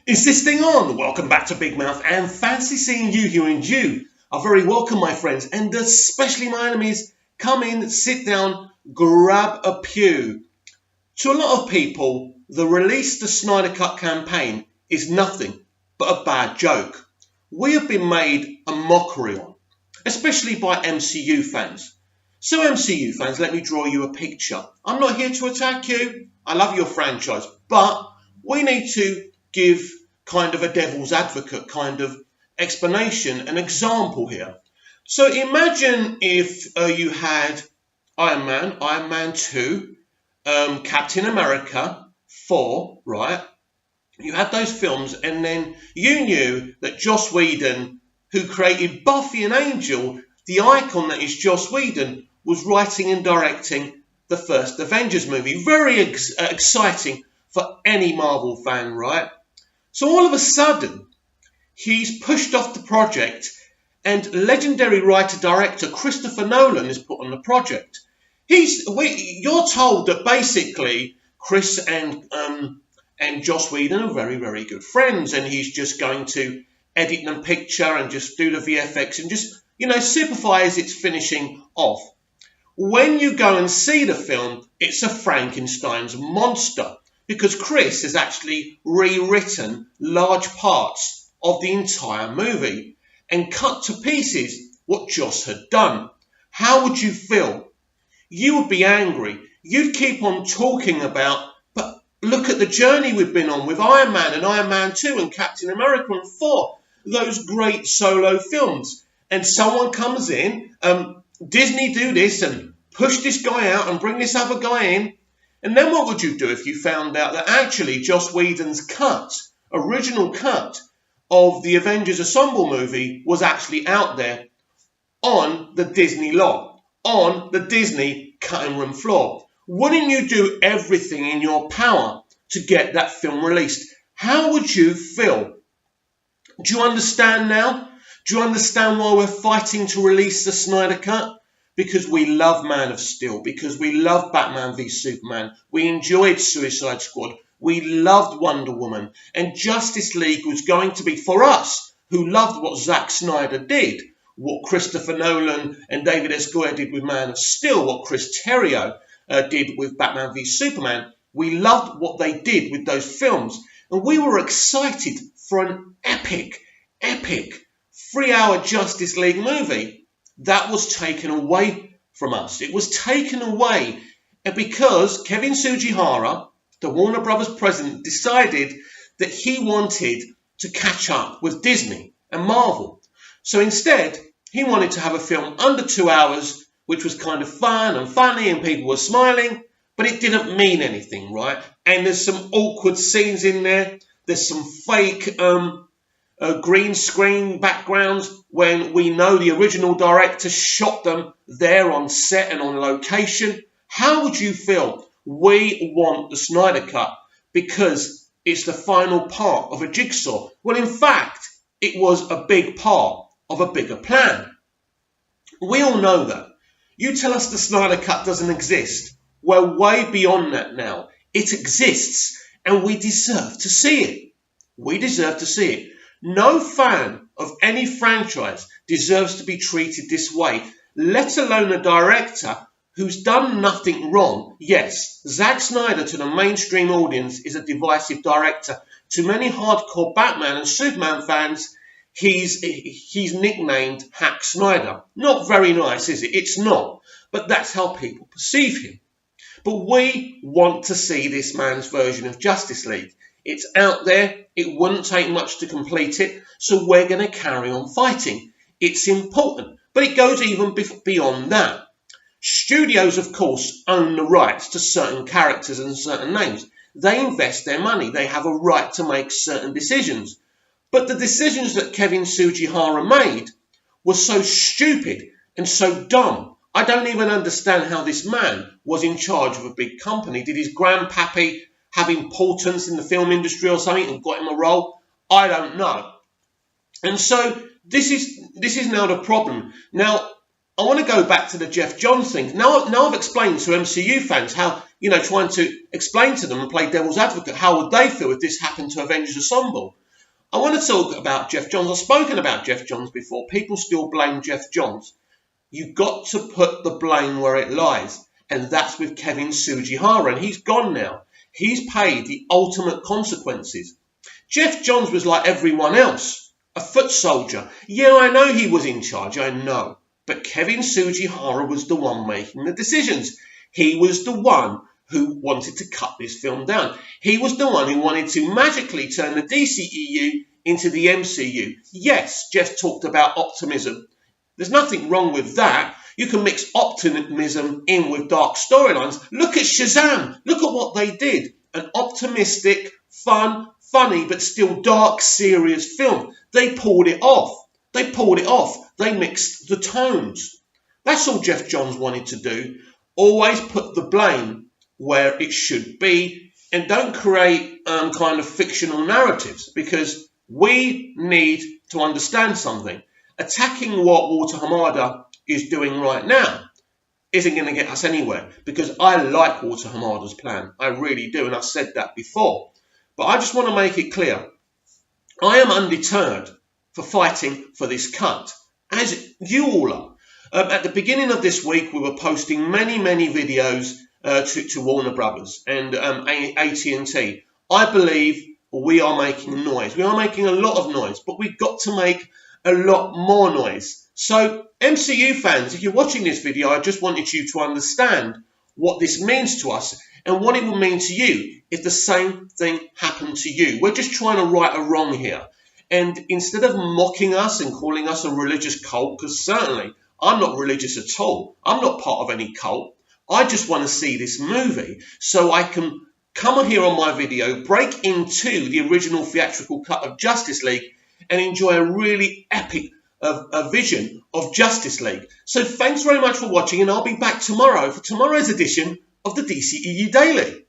Is this thing on? Welcome back to Big Mouth and fancy seeing you here, and you are very welcome, my friends, and especially my enemies. Come in, sit down, grab a pew. To a lot of people, the Release the Snyder Cut campaign is nothing but a bad joke. We have been made a mockery on, especially by MCU fans. So MCU fans, let me draw you a picture. I'm not here to attack you. I love your franchise, but we need to give kind of a devil's advocate kind of explanation, an example here. So imagine if you had Iron Man 2, Captain America 4, right? You had those films, and then you knew that Joss Whedon, who created Buffy and Angel, the icon that is Joss Whedon, was writing and directing the first Avengers movie. Very exciting for any Marvel fan, right? So all of a sudden, he's pushed off the project, and legendary writer-director Christopher Nolan is put on the project. You're told that basically Chris and Joss Whedon are very, very good friends, and he's just going to edit the picture and just do the VFX and just, supervise its finishing off. When you go and see the film, it's a Frankenstein's monster, because Chris has actually rewritten large parts of the entire movie and cut to pieces what Joss had done. How would you feel? You would be angry. You'd keep on talking about, but look at the journey we've been on with Iron Man and Iron Man 2 and Captain America and 4, those great solo films. And someone comes in, Disney do this and push this guy out and bring this other guy in. And then what would you do if you found out that actually Joss Whedon's original cut of the Avengers Assemble movie was actually out there on the Disney lot, on the Disney cutting room floor? Wouldn't you do everything in your power to get that film released? How would you feel? Do you understand now? Do you understand why we're fighting to release the Snyder Cut? Because we love Man of Steel, because we love Batman v Superman, we enjoyed Suicide Squad, we loved Wonder Woman, and Justice League was going to be, for us, who loved what Zack Snyder did, what Christopher Nolan and David S. Goyer did with Man of Steel, what Chris Terrio did with Batman v Superman. We loved what they did with those films, and we were excited for an epic 3-hour Justice League movie. That was taken away from us. It was taken away because Kevin Sugihara, the Warner Brothers president, decided that he wanted to catch up with Disney and Marvel. So instead, he wanted to have a film under 2 hours, which was kind of fun and funny and people were smiling, but it didn't mean anything, right? And there's some awkward scenes in there. There's some fake green screen backgrounds when we know the original director shot them there on set and on location. How would you feel? We want the Snyder Cut because it's the final part of a jigsaw. Well, in fact, it was a big part of a bigger plan. We all know that. You tell us the Snyder Cut doesn't exist. We're way beyond that now. It exists, and we deserve to see it. We deserve to see it. No fan of any franchise deserves to be treated this way, let alone a director who's done nothing wrong. Yes, Zack Snyder to the mainstream audience is a divisive director. To many hardcore Batman and Superman fans, he's nicknamed Hack Snyder. Not very nice, is it? It's not. But that's how people perceive him. But we want to see this man's version of Justice League. It's out there. It wouldn't take much to complete it. So we're going to carry on fighting. It's important. But it goes even beyond that. Studios, of course, own the rights to certain characters and certain names. They invest their money. They have a right to make certain decisions. But the decisions that Kevin Sugihara made were so stupid and so dumb. I don't even understand how this man was in charge of a big company. Did his grandpappy have importance in the film industry or something and got him a role? I don't know. And so this is now the problem. Now, I want to go back to the Jeff Johns thing. Now I've explained to MCU fans how trying to explain to them and play devil's advocate, how would they feel if this happened to Avengers Assemble? I want to talk about Jeff Johns. I've spoken about Jeff Johns before. People still blame Jeff Johns. You've got to put the blame where it lies. And that's with Kevin Sujihara. And he's gone now. He's paid the ultimate consequences. Jeff Johns was like everyone else. A foot soldier. Yeah, I know he was in charge. I know. But Kevin Sujihara was the one making the decisions. He was the one who wanted to cut this film down. He was the one who wanted to magically turn the DCEU into the MCU. Yes, Jeff talked about optimism. There's nothing wrong with that. You can mix optimism in with dark storylines. Look at Shazam. Look at what they did. An optimistic, fun, funny, but still dark, serious film. They pulled it off. They pulled it off. They mixed the tones. That's all Jeff Johns wanted to do. Always put the blame where it should be, and don't create kind of fictional narratives, because we need to understand something. Attacking what Walter Hamada is doing right now isn't going to get us anywhere, because I like Walter Hamada's plan. I really do, and I've said that before. But I just want to make it clear. I am undeterred for fighting for this cut, as you all are. At the beginning of this week, we were posting many videos to Warner Brothers and AT&T. I believe we are making noise. We are making a lot of noise, but we've got to make a lot more noise. So, MCU fans, if you're watching this video, I just wanted you to understand what this means to us and what it will mean to you if the same thing happened to you. We're just trying to right a wrong here. And instead of mocking us and calling us a religious cult, because certainly I'm not religious at all. I'm not part of any cult. I just want to see this movie so I can come here on my video, break into the original theatrical cut of Justice League and enjoy a really epic vision of Justice League. So thanks very much for watching, and I'll be back tomorrow for tomorrow's edition of the DCEU Daily.